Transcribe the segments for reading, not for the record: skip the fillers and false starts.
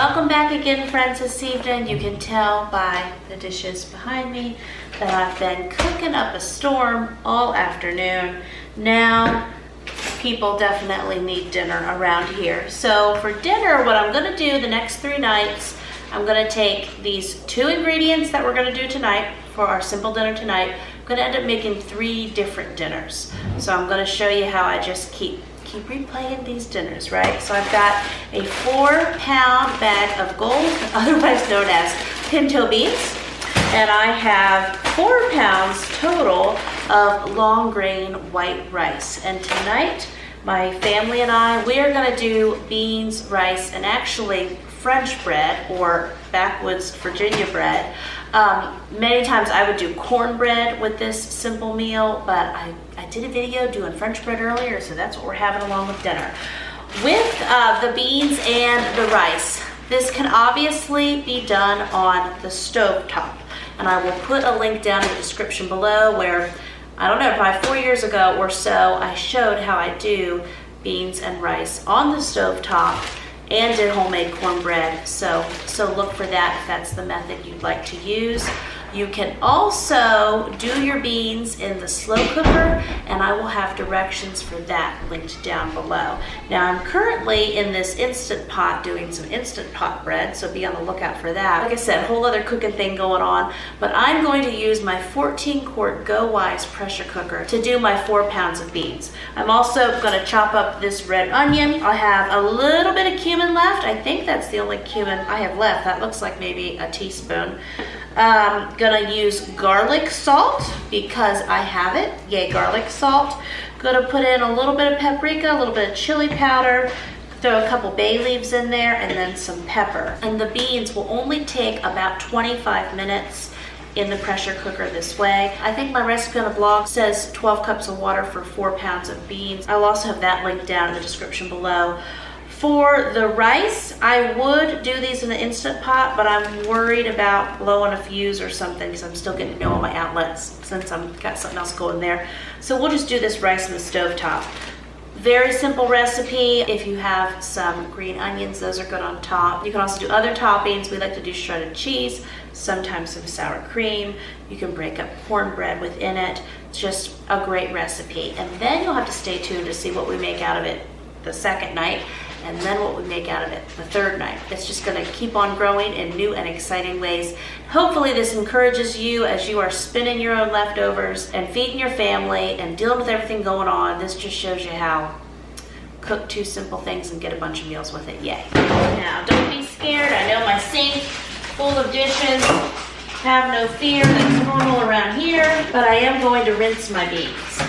Welcome back again, friends, this evening. You can tell by the dishes behind me that I've been cooking up a storm all afternoon. Now, people definitely need dinner around here. So for dinner, what I'm gonna do the next 3 nights, I'm gonna take these 2 ingredients that we're gonna do tonight for our simple dinner tonight. I'm gonna end up making 3 different dinners. So I'm gonna show you how I just keep replaying these dinners, right? So I've got a 4-pound bag of gold, otherwise known as pinto beans, and I have 4 pounds total of long grain white rice. And tonight, my family and I, we are gonna do beans, rice, and actually French bread, or backwoods Virginia bread. Many times I would do cornbread with this simple meal, but I did a video doing French bread earlier, so that's what we're having along with dinner. With the beans and the rice, this can obviously be done on the stove top. And I will put a link down in the description below where, I don't know, probably 4 years ago or so, I showed how I do beans and rice on the stove top and did homemade cornbread. So look for that if that's the method you'd like to use. You can also do your beans in the slow cooker, and I will have directions for that linked down below. Now I'm currently in this Instant Pot doing some Instant Pot bread, so be on the lookout for that. Like I said, a whole other cooking thing going on, but I'm going to use my 14-quart Go Wise pressure cooker to do my 4 pounds of beans. I'm also going to chop up this red onion. I have a little bit of cumin left. I think that's the only cumin I have left. That looks like maybe a teaspoon. Gonna use garlic salt because I have it. Yay, garlic salt. Gonna put in a little bit of paprika, a little bit of chili powder, throw a couple bay leaves in there, and then some pepper. And the beans will only take about 25 minutes in the pressure cooker this way. I think my recipe on the blog says 12 cups of water for 4 pounds of beans. I'll also have that linked down in the description below. For the rice, I would do these in the Instant Pot, but I'm worried about blowing a fuse or something because I'm still getting to know all my outlets since I've got something else going there. So we'll just do this rice in the stove top. Very simple recipe. If you have some green onions, those are good on top. You can also do other toppings. We like to do shredded cheese, sometimes some sour cream. You can break up cornbread within it. It's just a great recipe. And then you'll have to stay tuned to see what we make out of it the second night, and then what we make out of it the third night. It's just gonna keep on growing in new and exciting ways. Hopefully this encourages you as you are spinning your own leftovers and feeding your family and dealing with everything going on. This just shows you how cook 2 simple things and get a bunch of meals with it. Yay. Now, don't be scared. I know my sink full of dishes. Have no fear, that's normal around here, but I am going to rinse my beans.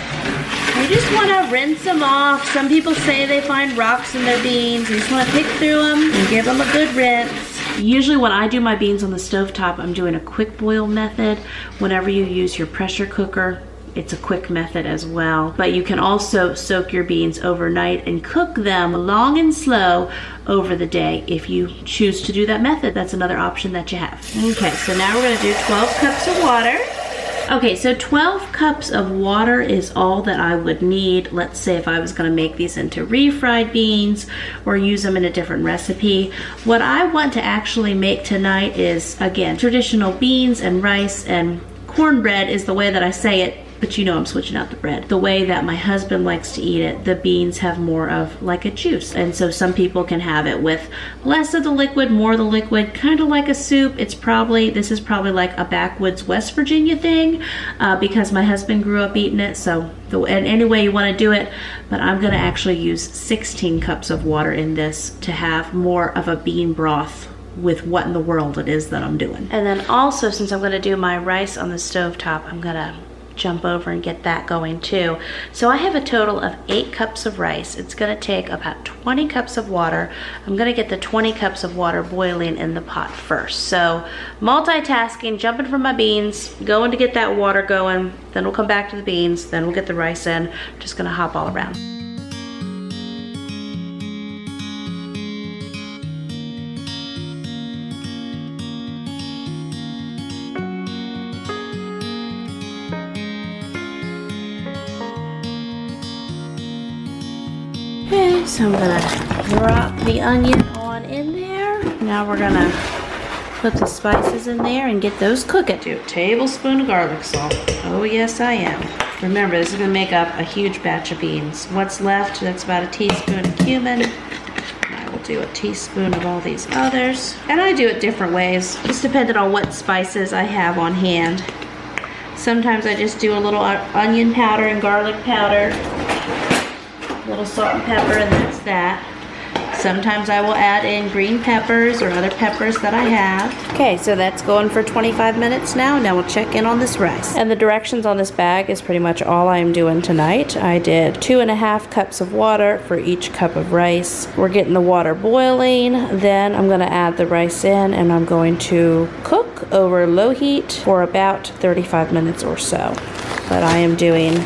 You just want to rinse them off. Some people say they find rocks in their beans. You just want to pick through them and give them a good rinse. Usually when I do my beans on the stovetop, I'm doing a quick boil method. Whenever you use your pressure cooker, it's a quick method as well. But you can also soak your beans overnight and cook them long and slow over the day if you choose to do that method. That's another option that you have. Okay, so now we're going to do 12 cups of water. Okay, so 12 cups of water is all that I would need. Let's say if I was gonna make these into refried beans or use them in a different recipe. What I want to actually make tonight is, again, traditional beans and rice, and cornbread is the way that I say it, but you know I'm switching out the bread. The way that my husband likes to eat it, the beans have more of like a juice. And so some people can have it with less of the liquid, more of the liquid, kind of like a soup. This is probably like a backwoods West Virginia thing because my husband grew up eating it. So and any way you want to do it, but I'm gonna actually use 16 cups of water in this to have more of a bean broth with what in the world it is that I'm doing. And then also, since I'm gonna do my rice on the stovetop, I'm gonna jump over and get that going too. So I have a total of 8 cups of rice. It's gonna take about 20 cups of water. I'm gonna get the 20 cups of water boiling in the pot first. So multitasking, jumping from my beans, going to get that water going, then we'll come back to the beans, then we'll get the rice in. Just gonna hop all around. Okay, so I'm gonna drop the onion on in there. Now we're gonna put the spices in there and get those cooking. 2 tablespoons of garlic salt. Oh yes, I am. Remember, this is gonna make up a huge batch of beans. What's left, that's about a teaspoon of cumin. I will do a teaspoon of all these others. And I do it different ways, just depending on what spices I have on hand. Sometimes I just do a little onion powder and garlic powder, a little salt and pepper, and that's that. Sometimes I will add in green peppers or other peppers that I have. Okay, so that's going for 25 minutes now. Now we'll check in on this rice. And the directions on this bag is pretty much all I am doing tonight. I did 2.5 cups of water for each cup of rice. We're getting the water boiling. Then I'm gonna add the rice in and I'm going to cook over low heat for about 35 minutes or so. But I am doing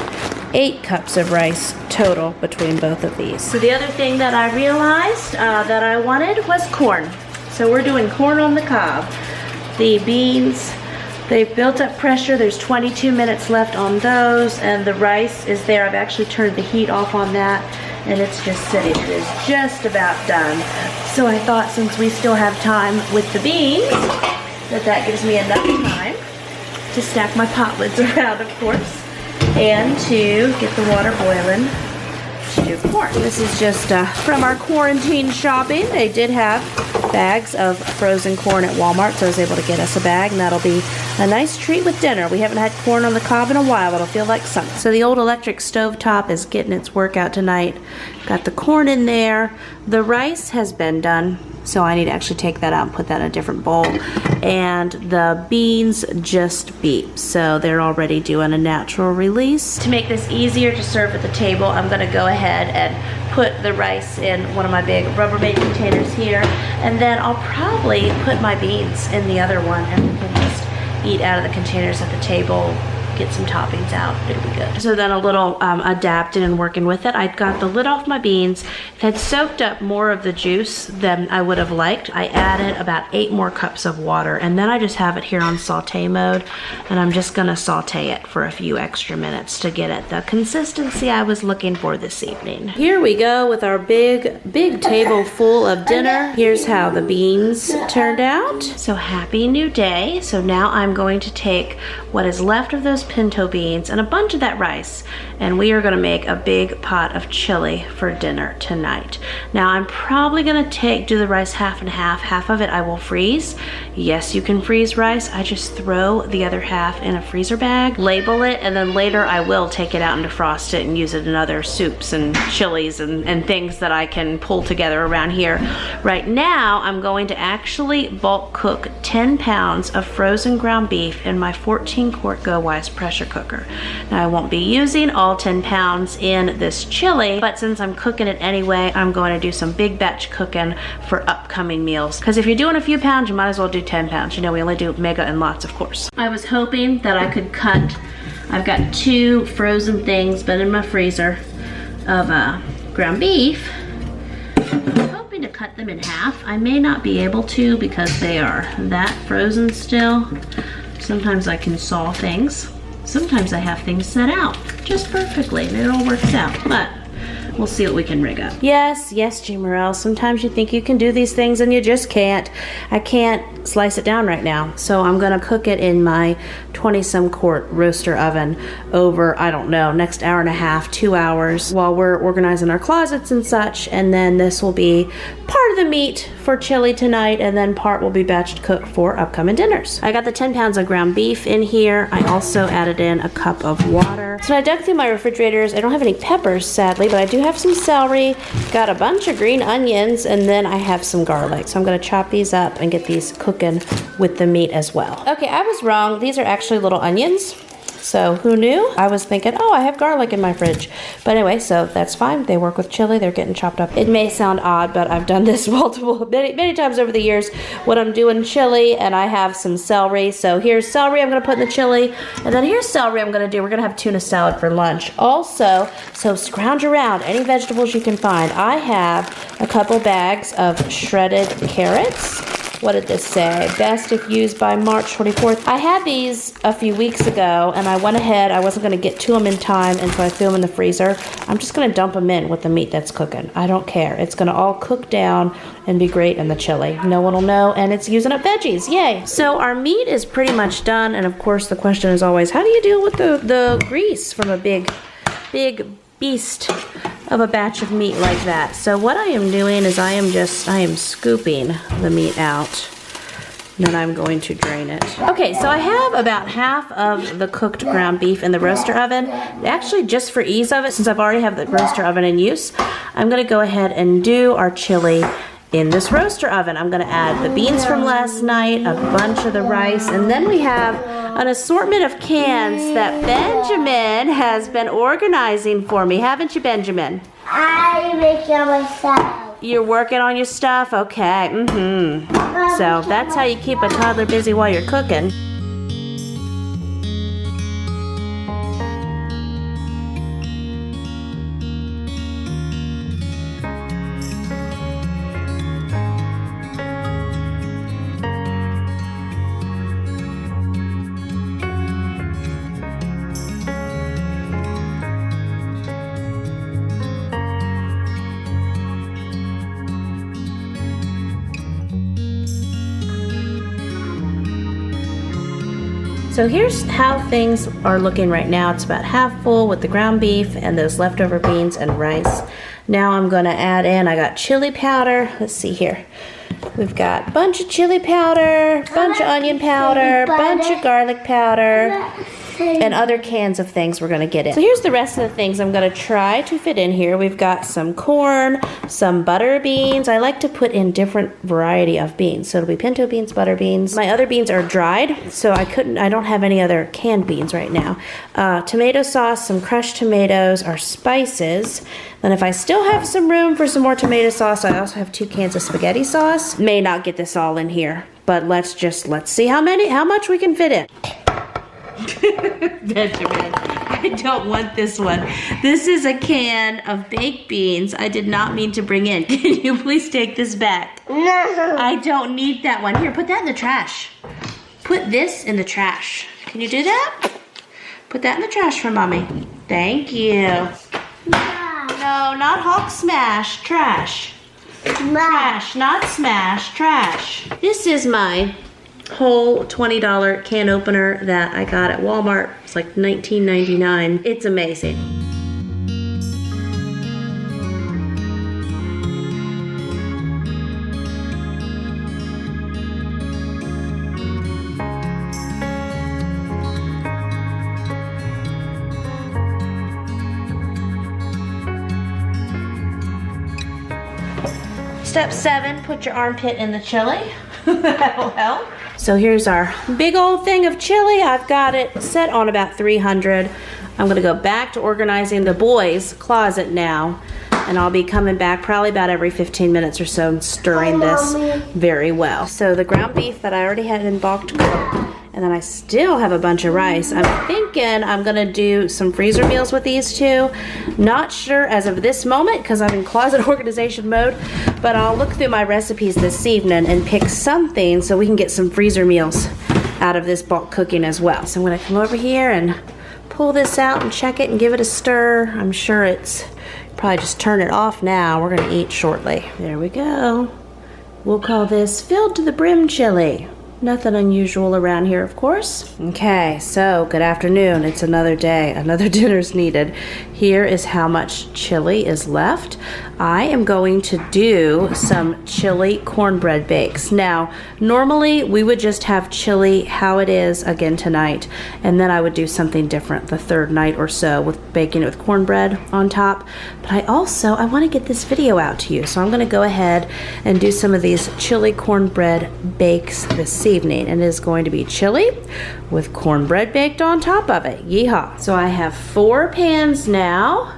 8 cups of rice total between both of these. So the other thing that I realized that I wanted was corn. So we're doing corn on the cob. The beans, they've built up pressure. There's 22 minutes left on those, and the rice is there. I've actually turned the heat off on that, and it's just sitting. It is just about done. So I thought, since we still have time with the beans, that gives me enough time to stack my pot lids around, of course, and to get the water boiling to do corn. This is just from our quarantine shopping. They did have bags of frozen corn at Walmart, so I was able to get us a bag, and that'll be a nice treat with dinner. We haven't had corn on the cob in a while. It'll feel like summer. So the old electric stove top is getting its work out tonight. Got the corn in there. The rice has been done, so I need to actually take that out and put that in a different bowl. And the beans just beep, so they're already doing a natural release. To make this easier to serve at the table, I'm gonna go ahead and put the rice in one of my big Rubbermaid containers here, and then I'll probably put my beans in the other one, and we can just eat out of the containers at the table, get some toppings out. It'll be good. So then a little adapting and working with it. I got the lid off my beans. It had soaked up more of the juice than I would have liked. I added about 8 more cups of water, and then I just have it here on saute mode, and I'm just gonna saute it for a few extra minutes to get it the consistency I was looking for this evening. Here we go with our big table full of dinner. Here's how the beans turned out. So happy new day. So now I'm going to take what is left of those pinto beans and a bunch of that rice, and we are gonna make a big pot of chili for dinner tonight. Now I'm probably gonna do the rice half and half. Half of it I will freeze. Yes, you can freeze rice. I just throw the other half in a freezer bag, label it, and then later I will take it out and defrost it and use it in other soups and chilies and things that I can pull together around here. Right now I'm going to actually bulk cook 10 pounds of frozen ground beef in my 14-quart Go Wise pressure cooker. Now I won't be using all 10 pounds in this chili, but since I'm cooking it anyway, I'm going to do some big batch cooking for upcoming meals. Because if you're doing a few pounds, you might as well do 10 pounds. You know, we only do mega and lots, of course. I was hoping that I could cut, I've got 2 frozen things been in my freezer of ground beef. I'm hoping to cut them in half. I may not be able to because they are that frozen still. Sometimes I can saw things. Sometimes I have things set out just perfectly and it all works out, but we'll see what we can rig up. Yes, Jamerrill, sometimes you think you can do these things and you just can't. I can't slice it down right now, so I'm gonna cook it in my 20-some quart roaster oven over, I don't know, next hour and a half, 2 hours, while we're organizing our closets and such, and then this will be part of the meat for chili tonight, and then part will be batched cooked for upcoming dinners. I got the 10 pounds of ground beef in here. I also added in a cup of water. So I dug through my refrigerators. I don't have any peppers, sadly, but I do have some celery, got a bunch of green onions, and then I have some garlic. So I'm gonna chop these up and get these cooking with the meat as well. Okay, I was wrong. These are actually little onions. So who knew? I was thinking, oh, I have garlic in my fridge. But anyway, so that's fine. They work with chili. They're getting chopped up. It may sound odd, but I've done this many times over the years when I'm doing chili and I have some celery. So here's celery I'm gonna put in the chili. And then here's celery I'm gonna do. We're gonna have tuna salad for lunch. Also, so scrounge around any vegetables you can find. I have a couple bags of shredded carrots. What did this say? Best if used by March 24th. I had these a few weeks ago, and I went ahead. I wasn't going to get to them in time, and so I threw them in the freezer. I'm just going to dump them in with the meat that's cooking. I don't care. It's going to all cook down and be great in the chili. No one will know, and it's using up veggies. Yay! So our meat is pretty much done, and of course the question is always, how do you deal with the grease from a big beast of a batch of meat like that? So what I am doing is I am scooping the meat out, and then I'm going to drain it. Okay, so I have about half of the cooked ground beef in the roaster oven. Actually, just for ease of it, since I've already have the roaster oven in use, I'm gonna go ahead and do our chili in this roaster oven. I'm gonna add the beans from last night, a bunch of the rice, and then we have an assortment of cans that Benjamin has been organizing for me. Haven't you, Benjamin? I make it myself. You're working on your stuff? Okay, So that's how you keep a toddler busy while you're cooking. So here's how things are looking right now. It's about half full with the ground beef and those leftover beans and rice. Now I'm gonna add in, I got chili powder. Let's see here. We've got a bunch of chili powder, bunch of onion powder, bunch of garlic powder, and other cans of things we're gonna get in. So here's the rest of the things I'm gonna try to fit in here. We've got some corn, some butter beans. I like to put in different variety of beans. So it'll be pinto beans, butter beans. My other beans are dried, so I don't have any other canned beans right now. Tomato sauce, some crushed tomatoes, our spices. Then if I still have some room for some more tomato sauce, I also have 2 cans of spaghetti sauce. May not get this all in here, but let's see how much we can fit in. Benjamin, I don't want this one. This is a can of baked beans I did not mean to bring in. Can you please take this back? No. I don't need that one. Here, put that in the trash. Put this in the trash. Can you do that? Put that in the trash for Mommy. Thank you. No, not Hulk smash. Trash. Trash, not smash. Trash. This is my whole $20 can opener that I got at Walmart. It's like $19.99. It's amazing. Step 7, put your armpit in the chili. That'll help. So here's our big old thing of chili. I've got it set on about 300. I'm gonna go back to organizing the boys' closet now, and I'll be coming back probably about every 15 minutes or so and stirring this very well. So the ground beef that I already had in bulk to cook, and then I still have a bunch of rice. I'm thinking I'm gonna do some freezer meals with these two. Not sure as of this moment because I'm in closet organization mode, but I'll look through my recipes this evening and pick something so we can get some freezer meals out of this bulk cooking as well. So I'm gonna come over here and pull this out and check it and give it a stir. I'm sure it's, probably just turn it off now. We're gonna eat shortly. There we go. We'll call this filled to the brim chili. Nothing unusual around here, of course. Okay, so good afternoon. It's another day. Another dinner's needed. Here is how much chili is left. I am going to do some chili cornbread bakes. Now, normally we would just have chili how it is again tonight, and then I would do something different the third night or so with baking it with cornbread on top. But I want to get this video out to you, so I'm going to go ahead and do some of these chili cornbread bakes this evening, and it is going to be chili with cornbread baked on top of it. Yeehaw. So I have 4 pans now.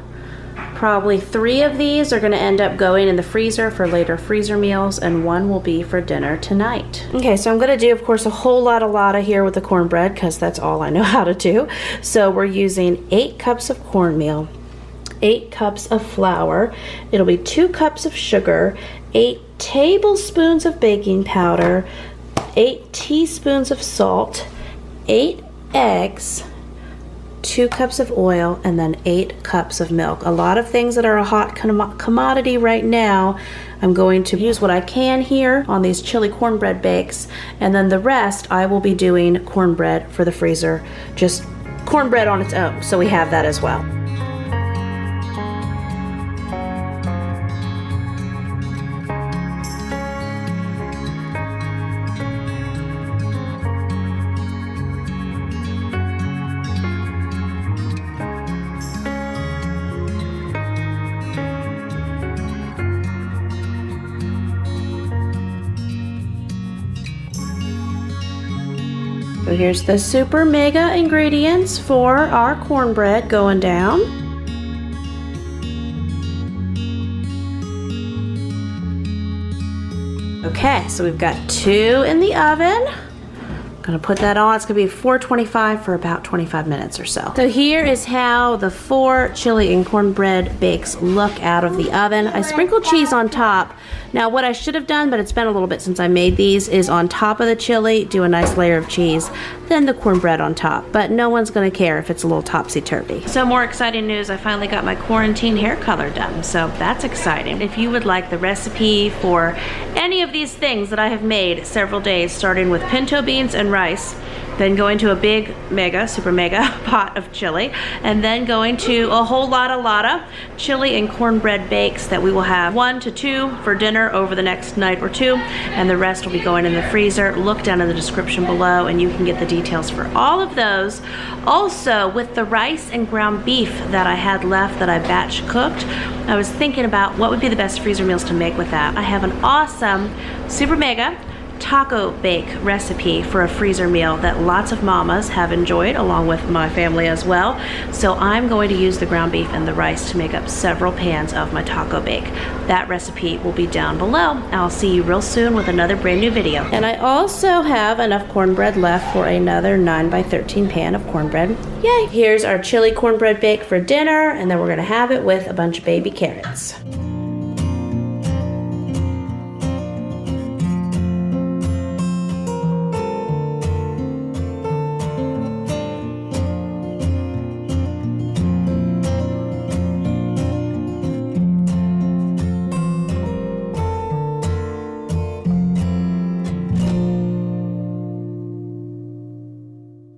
Probably 3 of these are going to end up going in the freezer for later freezer meals, and 1 will be for dinner tonight. Okay, so I'm going to do, of course, a whole lot of here with the cornbread because that's all I know how to do. So we're using 8 cups of cornmeal, 8 cups of flour. It'll be 2 cups of sugar, 8 tablespoons of baking powder, 8 teaspoons of salt, 8 eggs, 2 cups of oil, and then 8 cups of milk. A lot of things that are a hot commodity right now. I'm going to use what I can here on these chili cornbread bakes, and then the rest I will be doing cornbread for the freezer, just cornbread on its own, so we have that as well. So here's the super mega ingredients for our cornbread going down. Okay, so we've got 2 in the oven. Gonna put that on. It's gonna be 425 for about 25 minutes or so. So here is how the 4 chili and cornbread bakes look out of the oven. I sprinkled cheese on top. Now what I should have done, but it's been a little bit since I made these, is on top of the chili, do a nice layer of cheese, then the cornbread on top. But no one's gonna care if it's a little topsy-turvy. So more exciting news, I finally got my quarantine hair color done, so that's exciting. If you would like the recipe for any of these things that I have made several days, starting with pinto beans and rice, then going to a big super mega pot of chili, and then going to a whole lot of chili and cornbread bakes that we will have 1 to 2 for dinner over the next night or 2, and the rest will be going in the freezer. Look down in the description below and you can get the details for all of those. Also, with the rice and ground beef that I had left that I batch cooked, I was thinking about what would be the best freezer meals to make with that. I have an awesome super mega taco bake recipe for a freezer meal that lots of mamas have enjoyed, along with my family as well. So I'm going to use the ground beef and the rice to make up several pans of my taco bake. That recipe will be down below. I'll see you real soon with another brand new video. And I also have enough cornbread left for another 9x13 pan of cornbread. Yay! Here's our chili cornbread bake for dinner, and then we're gonna have it with a bunch of baby carrots.